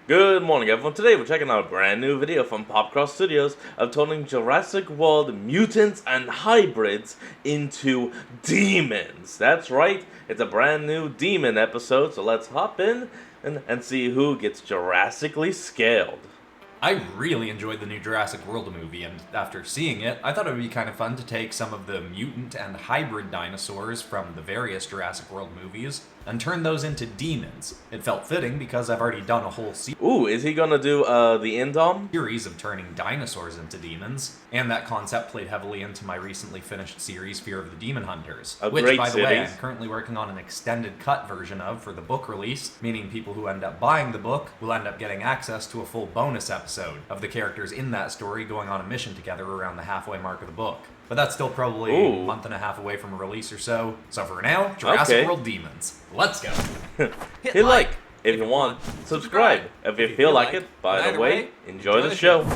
Good morning, everyone. Today we're checking out a brand new video from Popcross Studios of turning Jurassic World mutants and hybrids into demons. That's right, it's a brand new demon episode, so let's hop in and see who gets Jurassically scaled. I really enjoyed the new Jurassic World movie, and after seeing it, I thought it would be kind of fun to take some of the mutant and hybrid dinosaurs from the various Jurassic World movies and turn those into demons. It felt fitting because I've already done a whole Ooh, is he gonna do the Indom? series of turning dinosaurs into demons, and that concept played heavily into my recently finished series, Fear of the Demon Hunters, which, by the way, I'm currently working on an extended cut version of for the book release, meaning people who end up buying the book will end up getting access to a full bonus episode of the characters in that story going on a mission together around the halfway mark of the book. But that's still probably a month and a half away from a release or so. So for now, Jurassic World Demons. Let's go. Hit like if you want. Subscribe if you feel like it. By the way, enjoy the show.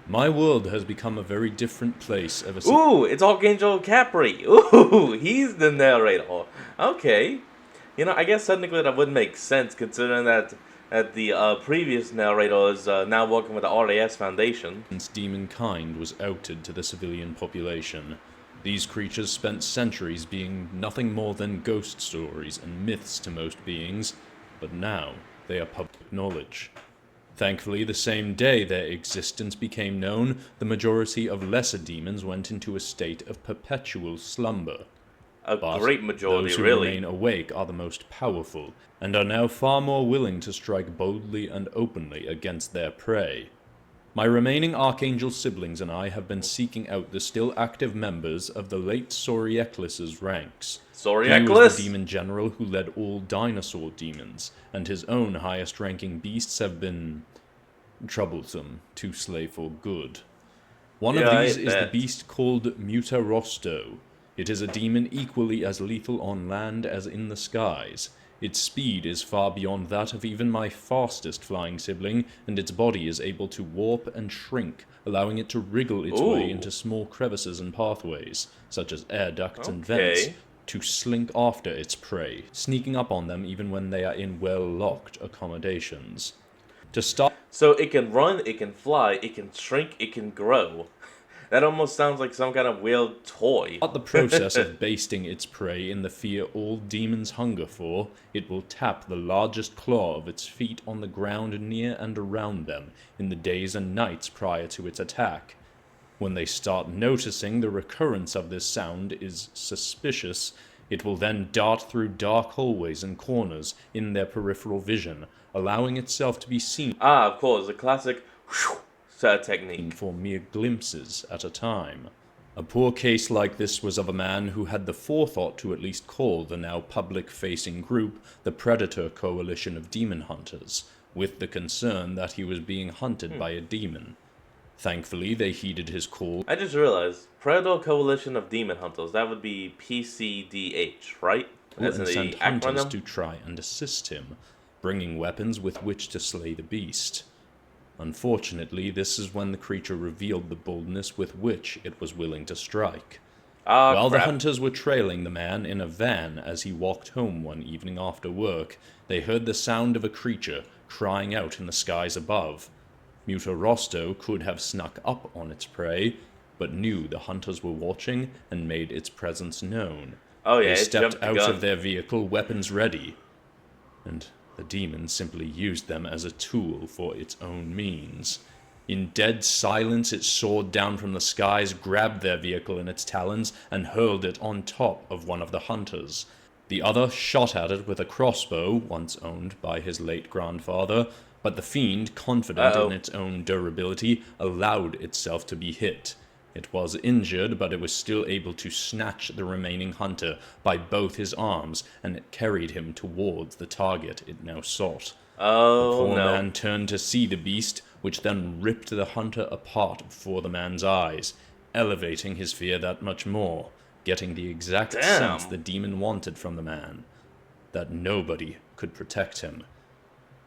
My world has become a very different place ever since. Ooh, it's Archangel Capri. Ooh, he's the narrator. Okay. You know, I guess technically that would make sense considering that the previous narrator is now working with the RAS Foundation. Since demonkind was outed to the civilian population, these creatures spent centuries being nothing more than ghost stories and myths to most beings, but now they are public knowledge. Thankfully, the same day their existence became known, the majority of lesser demons went into a state of perpetual slumber. But great majority, those who remain awake are the most powerful, and are now far more willing to strike boldly and openly against their prey. My remaining Archangel siblings and I have been seeking out the still active members of the late Saurieklis' ranks. Saurieklis? He was the demon general who led all dinosaur demons, and his own highest-ranking beasts have been troublesome to slay for good. One of these is the beast called MUTANTS. It is a demon equally as lethal on land as in the skies. Its speed is far beyond that of even my fastest flying sibling, and its body is able to warp and shrink, allowing it to wriggle its way into small crevices and pathways, such as air ducts and vents, to slink after its prey, sneaking up on them even when they are in well-locked accommodations. So it can run, it can fly, it can shrink, it can grow. That almost sounds like some kind of weird toy. Start the process of basting its prey in the fear all demons hunger for, it will tap the largest claw of its feet on the ground near and around them in the days and nights prior to its attack. When they start noticing the recurrence of this sound is suspicious, it will then dart through dark hallways and corners in their peripheral vision, allowing itself to be seen. Of course, the classic technique. For mere glimpses at a time. A poor case like this was of a man who had the forethought to at least call the now public-facing group the Predator Coalition of Demon Hunters, with the concern that he was being hunted by a demon. Thankfully, they heeded his call. I just realized, Predator Coalition of Demon Hunters, that would be PCDH, right? As and sent hunters to try and assist him, bringing weapons with which to slay the beast. Unfortunately, this is when the creature revealed the boldness with which it was willing to strike. While the hunters were trailing the man in a van as he walked home one evening after work, they heard the sound of a creature crying out in the skies above. MUTANTS could have snuck up on its prey, but knew the hunters were watching and made its presence known. They stepped out of their vehicle, weapons ready, and the demon simply used them as a tool for its own means. In dead silence, it soared down from the skies, grabbed their vehicle in its talons, and hurled it on top of one of the hunters. The other shot at it with a crossbow, once owned by his late grandfather, but the fiend, confident in its own durability, allowed itself to be hit. It was injured, but it was still able to snatch the remaining hunter by both his arms, and it carried him towards the target it now sought. The poor man turned to see the beast, which then ripped the hunter apart before the man's eyes, elevating his fear that much more, getting the exact sense the demon wanted from the man, that nobody could protect him.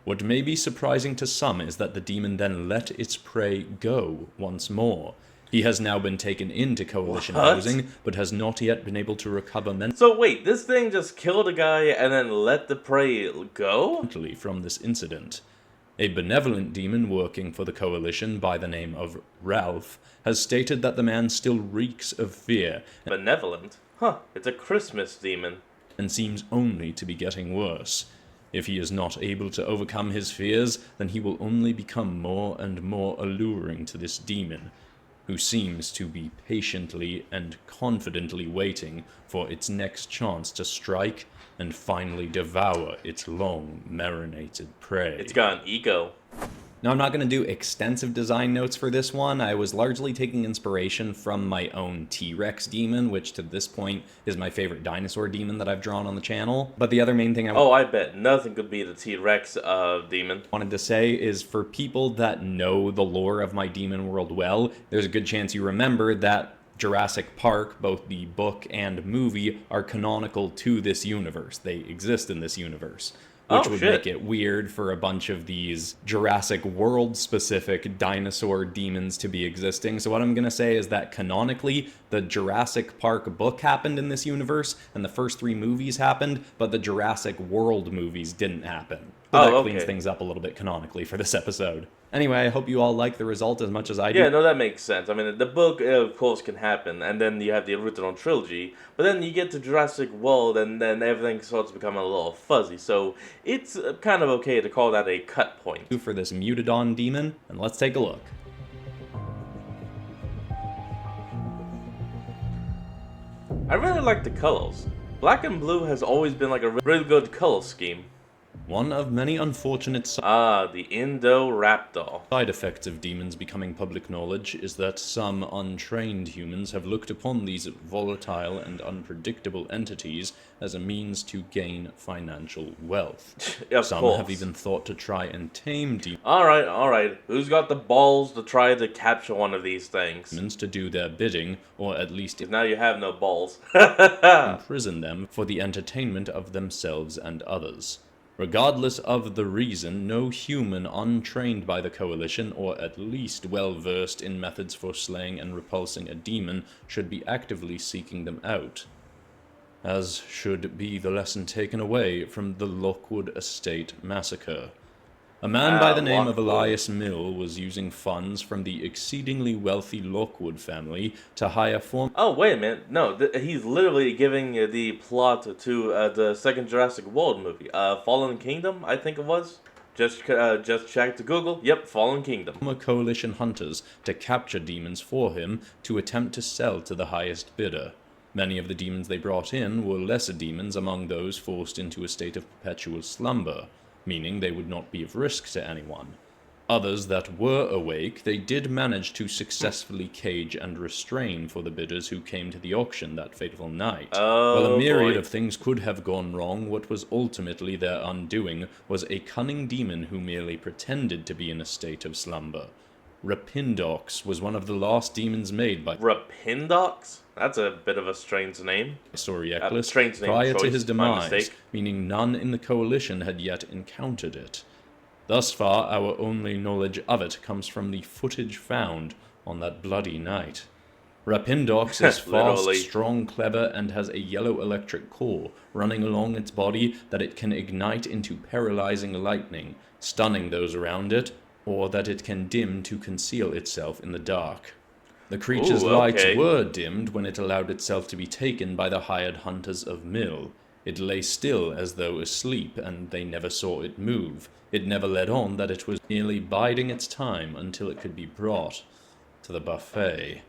What may be surprising to some is that the demon then let its prey go once more, He has now been taken into Coalition housing, but has not yet been able to recover So wait, this thing just killed a guy and then let the prey go? Mentally from this incident. A benevolent demon working for the Coalition by the name of Ralph has stated that the man still reeks of fear. Benevolent? Huh, it's a Christmas demon. And seems only to be getting worse. If he is not able to overcome his fears, then he will only become more and more alluring to this demon, who seems to be patiently and confidently waiting for its next chance to strike and finally devour its long marinated prey. It's got an ego. Now, I'm not going to do extensive design notes for this one. I was largely taking inspiration from my own T-Rex demon, which to this point is my favorite dinosaur demon that I've drawn on the channel. But the other main thing I bet nothing could beat the T-Rex demon. Wanted to say is for people that know the lore of my demon world well, there's a good chance you remember that Jurassic Park, both the book and movie, are canonical to this universe. They exist in this universe. Which would make it weird for a bunch of these Jurassic World-specific dinosaur demons to be existing. So what I'm going to say is that canonically, the Jurassic Park book happened in this universe, and the first 3 movies happened, but the Jurassic World movies didn't happen. So that cleans things up a little bit canonically for this episode. Anyway, I hope you all like the result as much as I do. Yeah, no, that makes sense. I mean, the book, of course, can happen, and then you have the original trilogy, but then you get to Jurassic World, and then everything starts becoming a little fuzzy, so it's kind of okay to call that a cut point. For this Mutadon demon, and let's take a look. I really like the colors. Black and blue has always been like a really good color scheme. One of many unfortunate the Indoraptor. Side effects of demons becoming public knowledge is that some untrained humans have looked upon these volatile and unpredictable entities as a means to gain financial wealth. Some have even thought to try and tame demons. Alright. Who's got the balls to try to capture one of these things? To do their bidding, or at least now you have no balls. Imprison them for the entertainment of themselves and others. Regardless of the reason, no human untrained by the Coalition, or at least well-versed in methods for slaying and repulsing a demon, should be actively seeking them out. As should be the lesson taken away from the Lockwood Estate massacre. A man by the name of Elias Mill was using funds from the exceedingly wealthy Lockwood family to hire Oh, wait a minute. No, he's literally giving the plot to the second Jurassic World movie. Fallen Kingdom, I think it was. Just checked Google. Yep, Fallen Kingdom. Coalition hunters to capture demons for him to attempt to sell to the highest bidder. Many of the demons they brought in were lesser demons among those forced into a state of perpetual slumber, meaning they would not be of risk to anyone. Others that were awake, they did manage to successfully cage and restrain for the bidders who came to the auction that fateful night. While a myriad of things could have gone wrong, what was ultimately their undoing was a cunning demon who merely pretended to be in a state of slumber. Rapindox was one of the last demons made by Rapindox? That's a bit of a strange name. Prior to his demise, meaning none in the Coalition had yet encountered it. Thus far, our only knowledge of it comes from the footage found on that bloody night. Rapindox is fast, strong, clever, and has a yellow electric core running along its body that it can ignite into paralyzing lightning, stunning those around it, or that it can dim to conceal itself in the dark. The creature's lights were dimmed when it allowed itself to be taken by the hired hunters of Mill. It lay still as though asleep, and they never saw it move. It never let on that it was merely biding its time until it could be brought to the buffet.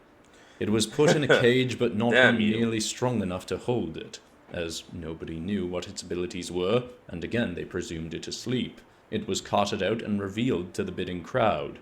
It was put in a cage, but not nearly strong enough to hold it, as nobody knew what its abilities were, and again they presumed it asleep. It was carted out and revealed to the bidding crowd.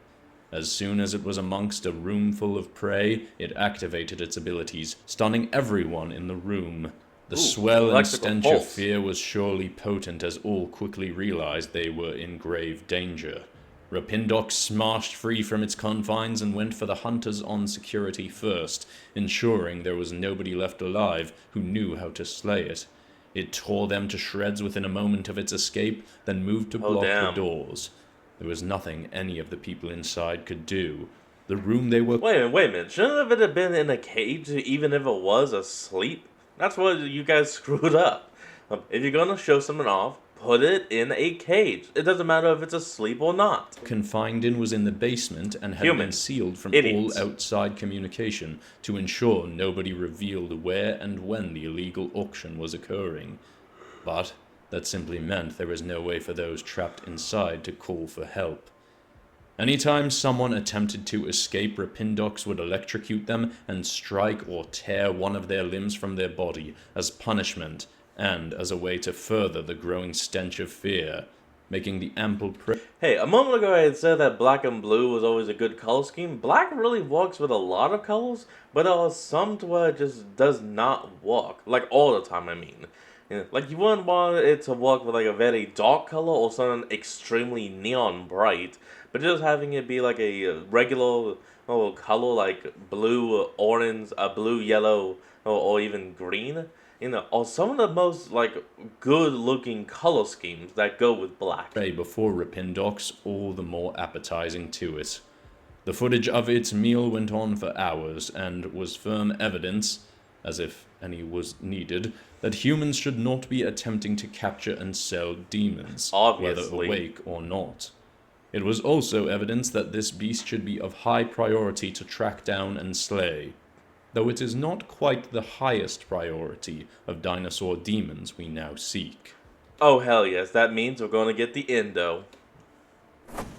As soon as it was amongst a room full of prey, it activated its abilities, stunning everyone in the room. The swell and stench of fear was surely potent, as all quickly realized they were in grave danger. Rapindox smashed free from its confines and went for the hunters on security first, ensuring there was nobody left alive who knew how to slay it. It tore them to shreds within a moment of its escape, then moved to block the doors. There was nothing any of the people inside could do. The room they were... Wait a minute. Shouldn't it have been in a cage even if it was asleep? That's what you guys screwed up. If you're gonna show someone off, put it in a cage. It doesn't matter if it's asleep or not. Confined in was in the basement and had been sealed from all outside communication to ensure nobody revealed where and when the illegal auction was occurring. But that simply meant there was no way for those trapped inside to call for help. Anytime someone attempted to escape, Rapindox would electrocute them and strike or tear one of their limbs from their body as punishment and as a way to further the growing stench of fear, making the ample Hey, a moment ago I had said that black and blue was always a good color scheme. Black really works with a lot of colors, but there are some to where it just does not work. Like all the time, I mean. Like you wouldn't want it to work with like a very dark color or something extremely neon bright, but just having it be like a regular color like blue, orange, blue, yellow, or even green, are some of the most like good looking color schemes that go with black. Before Rapindox, all the more appetizing to it. The footage of its meal went on for hours and was firm evidence, as if any was needed, that humans should not be attempting to capture and sell demons, whether awake or not. It was also evidence that this beast should be of high priority to track down and slay, though it is not quite the highest priority of dinosaur demons we now seek. Oh hell yes, that means we're going to get the endo.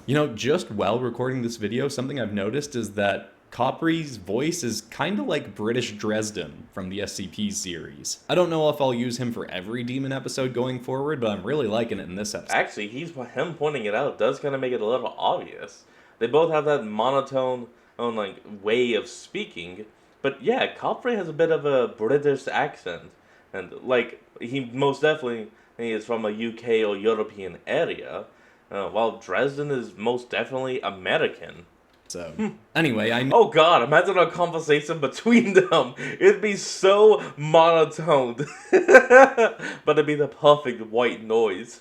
You know, just while recording this video, something I've noticed is that Copri's voice is kind of like British Dresden from the SCP series. I don't know if I'll use him for every demon episode going forward, but I'm really liking it in this episode. Actually, him pointing it out does kind of make it a little obvious. They both have that monotone, like, way of speaking, but yeah, Copri has a bit of a British accent, and like he most definitely is from a UK or European area, while Dresden is most definitely American. So, anyway, Oh god, imagine a conversation between them. It'd be so monotoned. But it'd be the perfect white noise.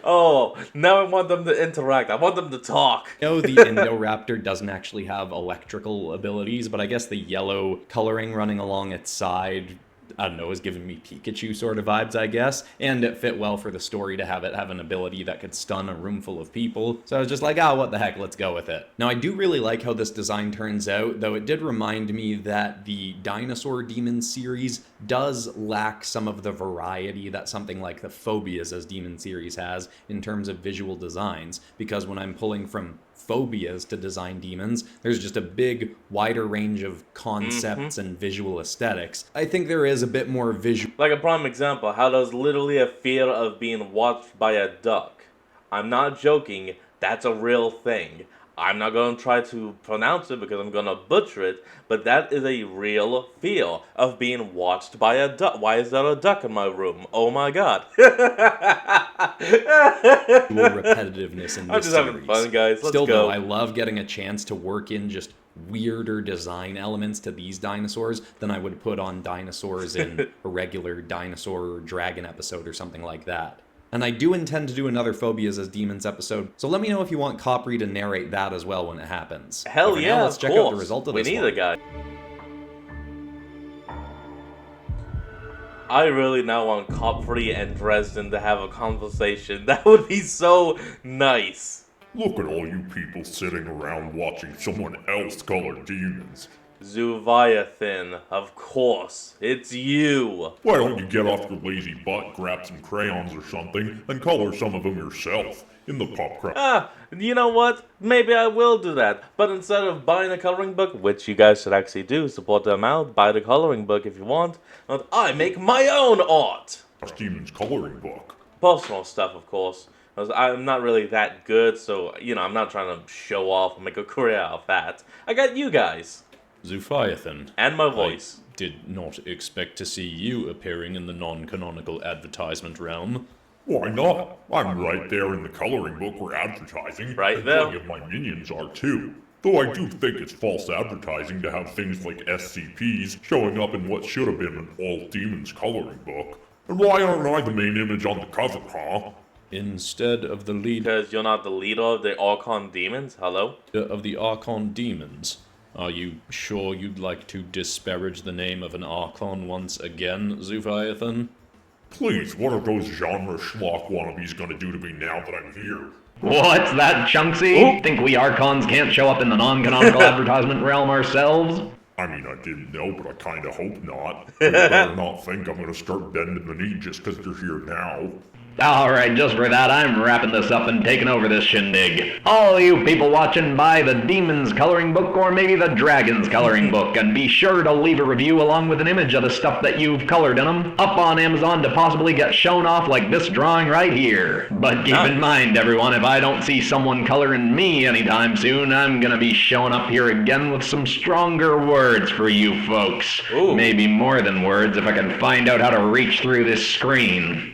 Oh, now I want them to interact. I want them to talk. The Indoraptor doesn't actually have electrical abilities, but I guess the yellow coloring running along its side, I don't know, is giving me Pikachu sort of vibes, I guess. And it fit well for the story to have it have an ability that could stun a room full of people. So I was just like, what the heck, let's go with it. Now, I do really like how this design turns out, though it did remind me that the Dinosaur Demon series does lack some of the variety that something like the Phobias as Demon series has in terms of visual designs, because when I'm pulling from Phobias to design demons, there's just a big, wider range of concepts and visual aesthetics. I think there is a bit more visual. Like a prime example, how there's literally a fear of being watched by a duck. I'm not joking, that's a real thing. I'm not going to try to pronounce it because I'm going to butcher it, but that is a real fear of being watched by a duck. Why is there a duck in my room? Oh my god. Repetitiveness in this I'm just having fun, guys. Let's Still, go. Though, I love getting a chance to work in just weirder design elements to these dinosaurs than I would put on dinosaurs in a regular dinosaur or dragon episode or something like that. And I do intend to do another Phobias as Demons episode, so let me know if you want Copri to narrate that as well when it happens. Hell yeah, now, let's check out the result of this one. We need a guy. I really now want Copri and Dresden to have a conversation. That would be so nice. Look at all you people sitting around watching someone else color demons. Zuviathan, of course, it's you. Why don't you get off your lazy butt, grab some crayons or something, and color some of them yourself in the pop You know what? Maybe I will do that. But instead of buying a coloring book, which you guys should actually do, support them out, buy the coloring book if you want, I make my own art. Demon's coloring book. Personal stuff, of course. I'm not really that good, so, I'm not trying to show off and make a career out of that. I got you guys. Zuphiathan. And my voice. I did not expect to see you appearing in the non-canonical advertisement realm. Why not? I'm right there in the coloring book we're advertising. Right there. Plenty of my minions are too. Though I do think it's false advertising to have things like SCPs showing up in what should have been an all-demons coloring book. And why aren't I the main image on the cover, huh? Instead of the lead... Because you're not the leader of the Archon demons? Hello? ...of the Archon demons. Are you sure you'd like to disparage the name of an Archon once again, Zuphiathan? Please, what are those genre schlock wannabes gonna do to me now that I'm here? What's that, Chunksy? Think we Archons can't show up in the non-canonical advertisement realm ourselves? I mean, I didn't know, but I kinda hope not. You better not think I'm gonna start bending the knee just because you're here now. Alright, just for that, I'm wrapping this up and taking over this shindig. All you people watching, buy the Demon's coloring book or maybe the Dragon's coloring book, and be sure to leave a review along with an image of the stuff that you've colored in them up on Amazon to possibly get shown off like this drawing right here. But keep in mind, everyone, if I don't see someone coloring me anytime soon, I'm gonna be showing up here again with some stronger words for you folks. Ooh. Maybe more than words if I can find out how to reach through this screen.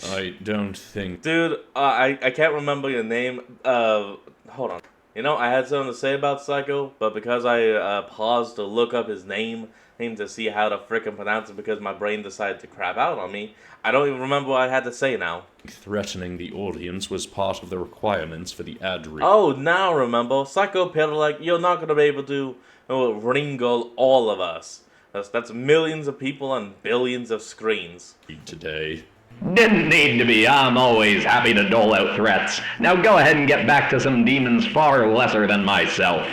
I don't think... Dude, I can't remember your name. Hold on. You know, I had something to say about Psycho, but because I paused to look up his name to see how to frickin' pronounce it because my brain decided to crap out on me, I don't even remember what I had to say now. Threatening the audience was part of the requirements for the ad read. Oh, now remember. Psycho Peter, like, you're not gonna be able to wrangle all of us. That's millions of people on billions of screens. Today. Didn't need to be. I'm always happy to dole out threats. Now go ahead and get back to some demons far lesser than myself.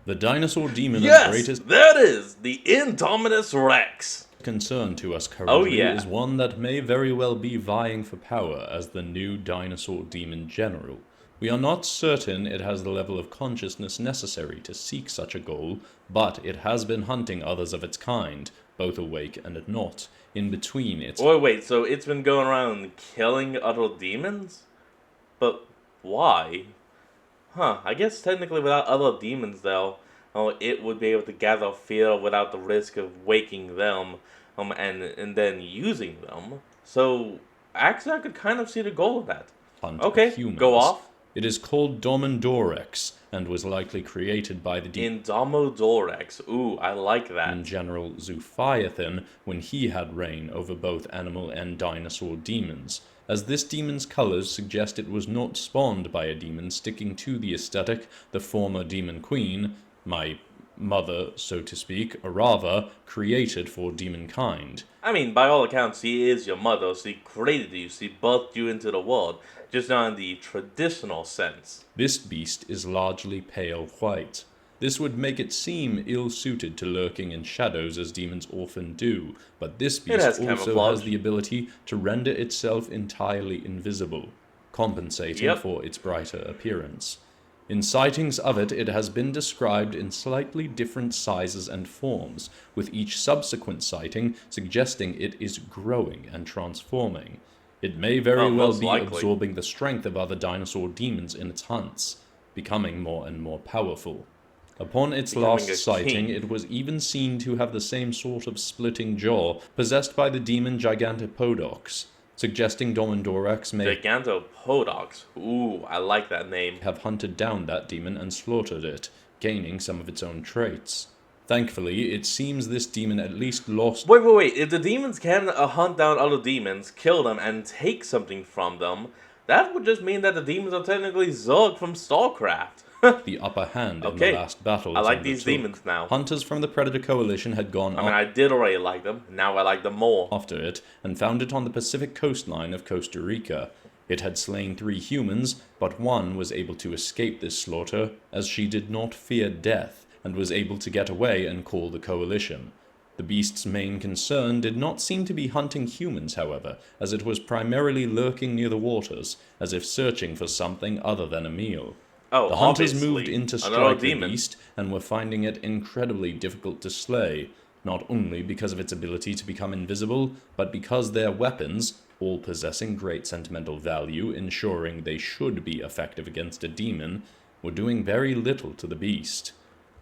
The dinosaur demon Yes, of greatest... that is the Indominus Rex. concern to us currently is one that may very well be vying for power as the new dinosaur demon general. We are not certain it has the level of consciousness necessary to seek such a goal, but it has been hunting others of its kind, both awake and not, in between its... Wait, so it's been going around killing other demons? But why? Huh, I guess technically without other demons though, it would be able to gather fear without the risk of waking them, and then using them. So, actually I could kind of see the goal of that. Okay, go off. It is called Domindorex, and was likely created by the Indomindorex. Ooh, I like that. And General Zuphiathan when he had reign over both animal and dinosaur demons, as this demon's colors suggest it was not spawned by a demon sticking to the aesthetic the former demon queen, my mother, so to speak, or rather, created for demonkind. I mean, by all accounts, she is your mother. She created you. She birthed you into the world, just not in the traditional sense. This beast is largely pale white. This would make it seem ill-suited to lurking in shadows as demons often do, but this beast also has the ability to render itself entirely invisible, compensating for its brighter appearance. In sightings of it, it has been described in slightly different sizes and forms, with each subsequent sighting suggesting it is growing and transforming. It may very well be absorbing the strength of other dinosaur demons in its hunts, becoming more and more powerful. Upon its last sighting, it was even seen to have the same sort of splitting jaw possessed by the demon Gigantopodox, suggesting Domindorex may Gigantopodox. Ooh, I like that name. Have hunted down that demon and slaughtered it, gaining some of its own traits. Thankfully, it seems this demon at least lost... Wait. If the demons can hunt down other demons, kill them, and take something from them, that would just mean that the demons are technically Zerg from StarCraft. the upper hand in the last battle. I like these demons now. Hunters from the Predator Coalition had gone I did already like them. Now I like them more. After it, and found it on the Pacific coastline of Costa Rica. It had slain 3 humans, but one was able to escape this slaughter, as she did not fear death, and was able to get away and call the Coalition. The beast's main concern did not seem to be hunting humans, however, as it was primarily lurking near the waters, as if searching for something other than a meal. The hunters moved in to strike the beast, and were finding it incredibly difficult to slay, not only because of its ability to become invisible, but because their weapons, all possessing great sentimental value, ensuring they should be effective against a demon, were doing very little to the beast.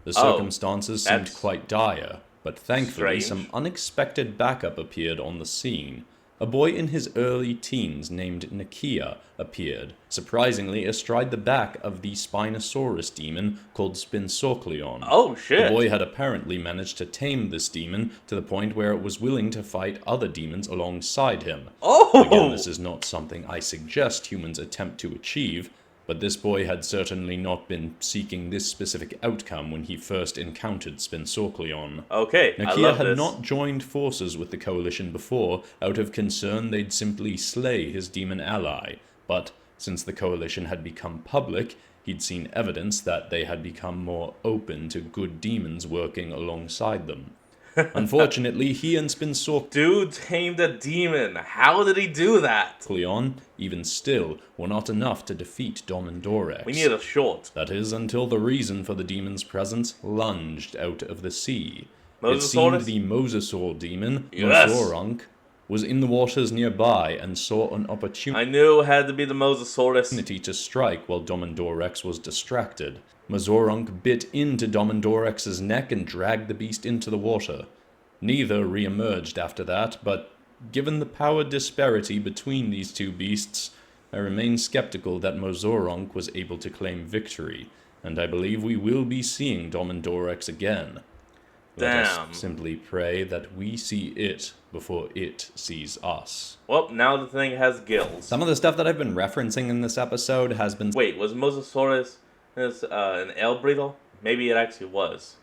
The circumstances seemed quite dire, but thankfully some unexpected backup appeared on the scene. A boy in his early teens named Nakia appeared, surprisingly astride the back of the Spinosaurus demon called Spinsocleon. Oh, shit. The boy had apparently managed to tame this demon to the point where it was willing to fight other demons alongside him. Oh! Again, this is not something I suggest humans attempt to achieve, but this boy had certainly not been seeking this specific outcome when he first encountered Spinsocleon. Okay, Nakia had not joined forces with the Coalition before, out of concern they'd simply slay his demon ally, but since the Coalition had become public, he'd seen evidence that they had become more open to good demons working alongside them. Unfortunately, he and Spinsocleon, dude tamed a demon. How did he do that? Even still, were not enough to defeat Domindorex. We need a short. That is, until the reason for the demon's presence lunged out of the sea. Mosasaurus? It seemed the Mosasaur demon, Yes. Mosorunk, was in the waters nearby and saw an opportunity I knew it had to be the Mosasaurus. to strike while Domindorex was distracted. Mosorunk bit into Domindorex's neck and dragged the beast into the water. Neither re-emerged after that, but given the power disparity between these two beasts, I remain skeptical that Mosorunk was able to claim victory, and I believe we will be seeing Domindorex again. Let Damn. us simply pray that we see it before it sees us. Well, now the thing has gills. Some of the stuff that I've been referencing in this episode has been... Wait, was Mosasaurus an ale breathal? Maybe it actually was.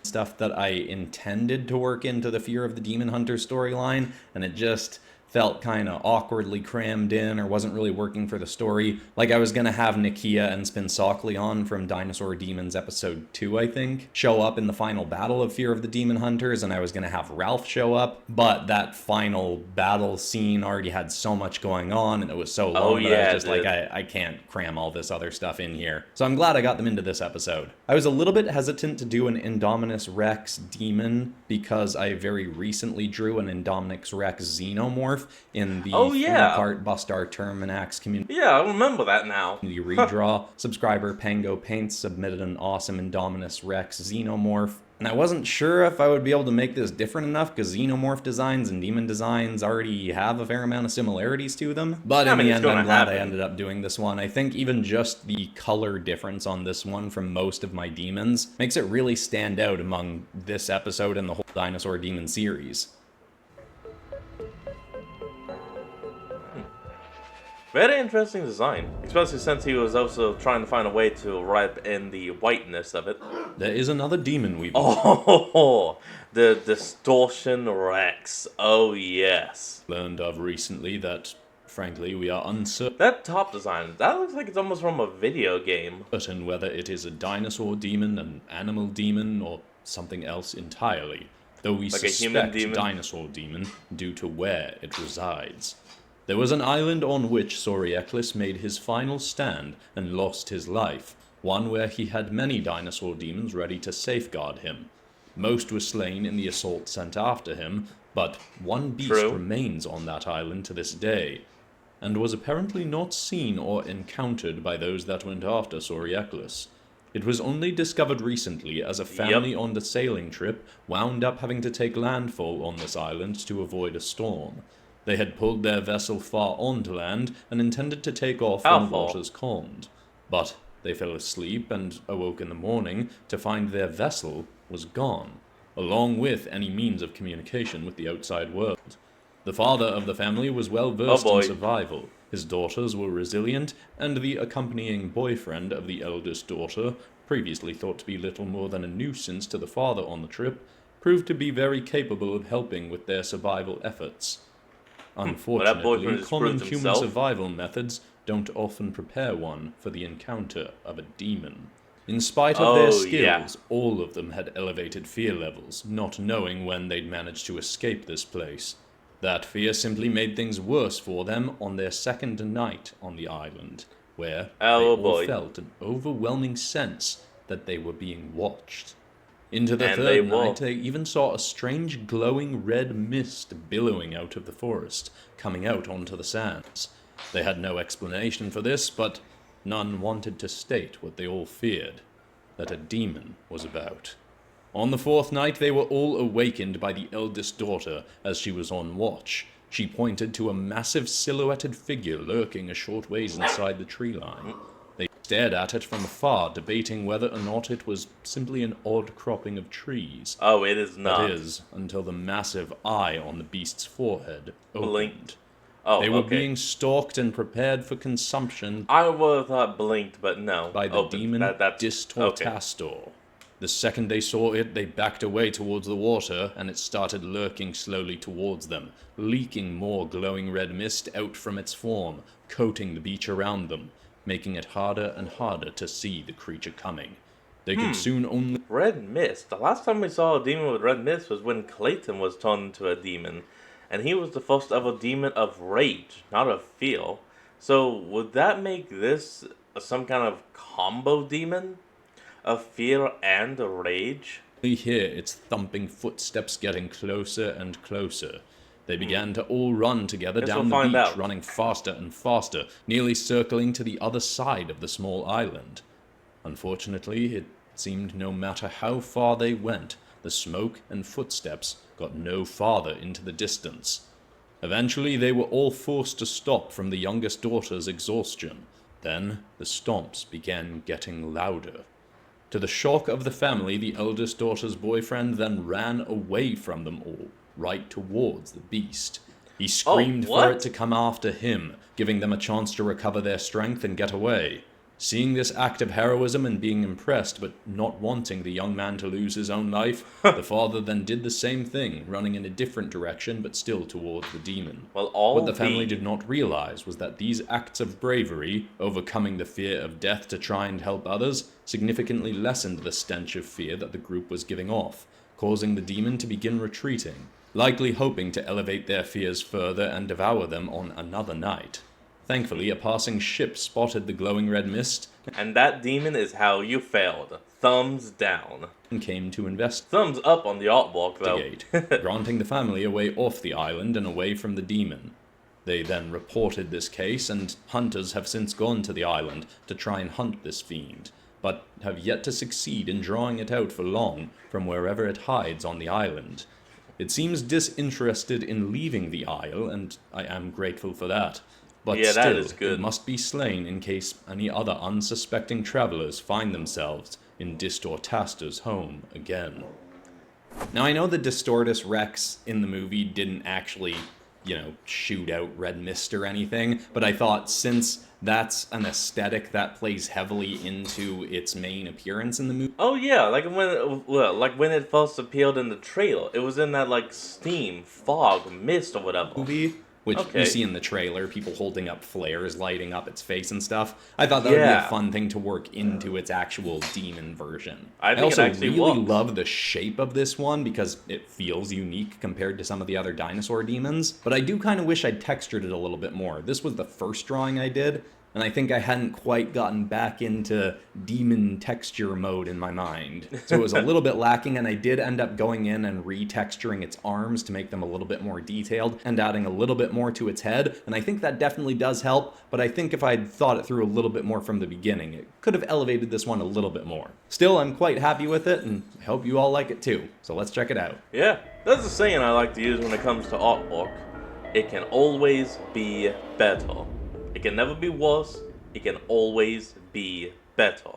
Stuff that I intended to work into the Fear of the Demon Hunter storyline, and it just felt kind of awkwardly crammed in or wasn't really working for the story. Like I was going to have Nakia and Spinsocleon from Dinosaur Demons episode 2, I think, show up in the final battle of Fear of the Demon Hunters, and I was going to have Ralph show up, but that final battle scene already had so much going on, and it was so long that I was just like, I can't cram all this other stuff in here. So I'm glad I got them into this episode. I was a little bit hesitant to do an Indominus Rex demon because I very recently drew an Indominus Rex xenomorph in the Part Bustar Terminax community. Yeah, I remember that now. The redraw. Subscriber Pango Paints submitted an awesome Indominus Rex xenomorph, and I wasn't sure if I would be able to make this different enough because xenomorph designs and demon designs already have a fair amount of similarities to them. But in the end, I'm glad I ended up doing this one. I think even just the color difference on this one from most of my demons makes it really stand out among this episode and the whole Dinosaur Demon series. Very interesting design, especially since he was also trying to find a way to wrap in the whiteness of it. There is another demon we've... Oh, the Distortion Rex. Oh, yes. Learned of recently that, frankly, we are uncertain. That top design, that looks like it's almost from a video game. Certain whether it is a dinosaur demon, an animal demon, or something else entirely, though we like suspect dinosaur demon due to where it resides. There was an island on which Sorieklis made his final stand and lost his life, one where he had many dinosaur demons ready to safeguard him. Most were slain in the assault sent after him, but one beast remains on that island to this day, and was apparently not seen or encountered by those that went after Sorieklis. It was only discovered recently as a family on the sailing trip wound up having to take landfall on this island to avoid a storm. They had pulled their vessel far onto land and intended to take off when the waters calmed. But they fell asleep and awoke in the morning to find their vessel was gone, along with any means of communication with the outside world. The father of the family was well versed in survival. His daughters were resilient, and the accompanying boyfriend of the eldest daughter, previously thought to be little more than a nuisance to the father on the trip, proved to be very capable of helping with their survival efforts. Unfortunately, common human survival methods don't often prepare one for the encounter of a demon. In spite of their skills, all of them had elevated fear levels, not knowing when they'd manage to escape this place. That fear simply made things worse for them on their second night on the island, where they all felt an overwhelming sense that they were being watched. Into the third night, they even saw a strange glowing red mist billowing out of the forest, coming out onto the sands. They had no explanation for this, but none wanted to state what they all feared, that a demon was about. On the fourth night, they were all awakened by the eldest daughter as she was on watch. She pointed to a massive silhouetted figure lurking a short ways inside the tree line. They stared at it from afar, debating whether or not it was simply an odd cropping of trees. Oh, it is not. That is, until the massive eye on the beast's forehead opened. Blinked. Oh, they were being stalked and prepared for consumption. I would have thought blinked, but no. By the demon Distortastor. Okay. The second they saw it, they backed away towards the water, and it started lurking slowly towards them, leaking more glowing red mist out from its form, coating the beach around them, making it harder and harder to see the creature coming. They could soon only... Red mist. The last time we saw a demon with red mist was when Clayton was turned into a demon. And he was the first ever demon of rage, not of fear. So, would that make this some kind of combo demon? Of fear and rage? We hear its thumping footsteps getting closer and closer. They began to all run together down the beach, running faster and faster, nearly circling to the other side of the small island. Unfortunately, it seemed no matter how far they went, the smoke and footsteps got no farther into the distance. Eventually, they were all forced to stop from the youngest daughter's exhaustion. Then, the stomps began getting louder. To the shock of the family, the eldest daughter's boyfriend then ran away from them all, right towards the beast. He screamed for it to come after him, giving them a chance to recover their strength and get away. Seeing this act of heroism and being impressed, but not wanting the young man to lose his own life, the father then did the same thing, running in a different direction, but still towards the demon. What the family did not realize was that these acts of bravery, overcoming the fear of death to try and help others, significantly lessened the stench of fear that the group was giving off, causing the demon to begin retreating, likely hoping to elevate their fears further and devour them on another night. Thankfully, a passing ship spotted the glowing red mist. And that demon is how you failed. Thumbs down. And came to invest. Thumbs up on the artwork, though. Granting the family away off the island and away from the demon. They then reported this case, and hunters have since gone to the island to try and hunt this fiend, but have yet to succeed in drawing it out for long from wherever it hides on the island. It seems disinterested in leaving the isle, and I am grateful for that. But yeah, still, that is good. It must be slain in case any other unsuspecting travelers find themselves in Distortastor's home again. Now, I know the Distortus Rex in the movie didn't actually, shoot out red mist or anything, but I thought since that's an aesthetic that plays heavily into its main appearance in the movie. Oh yeah, like when it first appeared in the trailer, it was in that steam, fog, mist, or whatever. Movie. Which you see in the trailer, people holding up flares, lighting up its face and stuff. I thought that would be a fun thing to work into its actual demon version. I also really love the shape of this one because it feels unique compared to some of the other dinosaur demons. But I do kind of wish I'd textured it a little bit more. This was the first drawing I did, and I think I hadn't quite gotten back into demon texture mode in my mind. So it was a little bit lacking, and I did end up going in and retexturing its arms to make them a little bit more detailed and adding a little bit more to its head, and I think that definitely does help, but I think if I'd thought it through a little bit more from the beginning, it could have elevated this one a little bit more. Still, I'm quite happy with it, and I hope you all like it too, so let's check it out. Yeah, that's a saying I like to use when it comes to artwork. It can always be better. It can never be worse, it can always be better.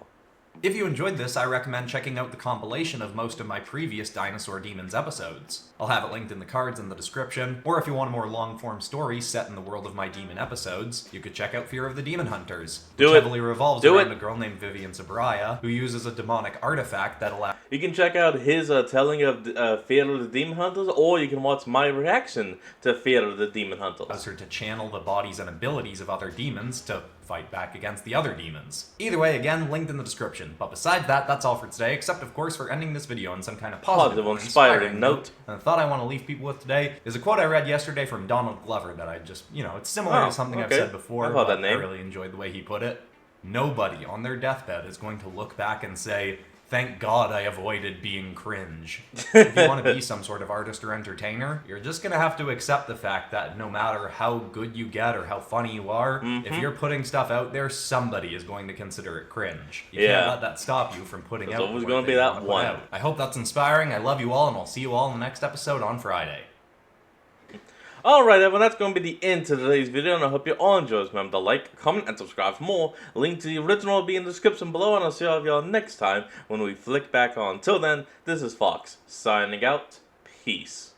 If you enjoyed this, I recommend checking out the compilation of most of my previous Dinosaur Demons episodes. I'll have it linked in the cards in the description, or if you want a more long-form story set in the world of my demon episodes, you could check out Fear of the Demon Hunters, which heavily revolves around a girl named Vivian Zabraya, who uses a demonic artifact that allows... You can check out his telling of Fear of the Demon Hunters, or you can watch my reaction to Fear of the Demon Hunters. Allows her to channel the bodies and abilities of other demons to fight back against the other demons. Either way, again, linked in the description. But besides that, that's all for today, except of course for ending this video on some kind of positive or inspiring note. And the thought I want to leave people with today is a quote I read yesterday from Donald Glover that I just, it's similar to something I've said before, but I really enjoyed the way he put it. Nobody on their deathbed is going to look back and say, "Thank God I avoided being cringe." If you want to be some sort of artist or entertainer, you're just going to have to accept the fact that no matter how good you get or how funny you are, if you're putting stuff out there, somebody is going to consider it cringe. You can't let that stop you from putting out. There's always going to be that one. I hope that's inspiring. I love you all, and I'll see you all in the next episode on Friday. Alright everyone, that's going to be the end to today's video, and I hope you all enjoyed. Remember to like, comment, and subscribe for more. Link to the original will be in the description below, and I'll see all of y'all next time when we flick back on. Till then, this is Fox, signing out. Peace.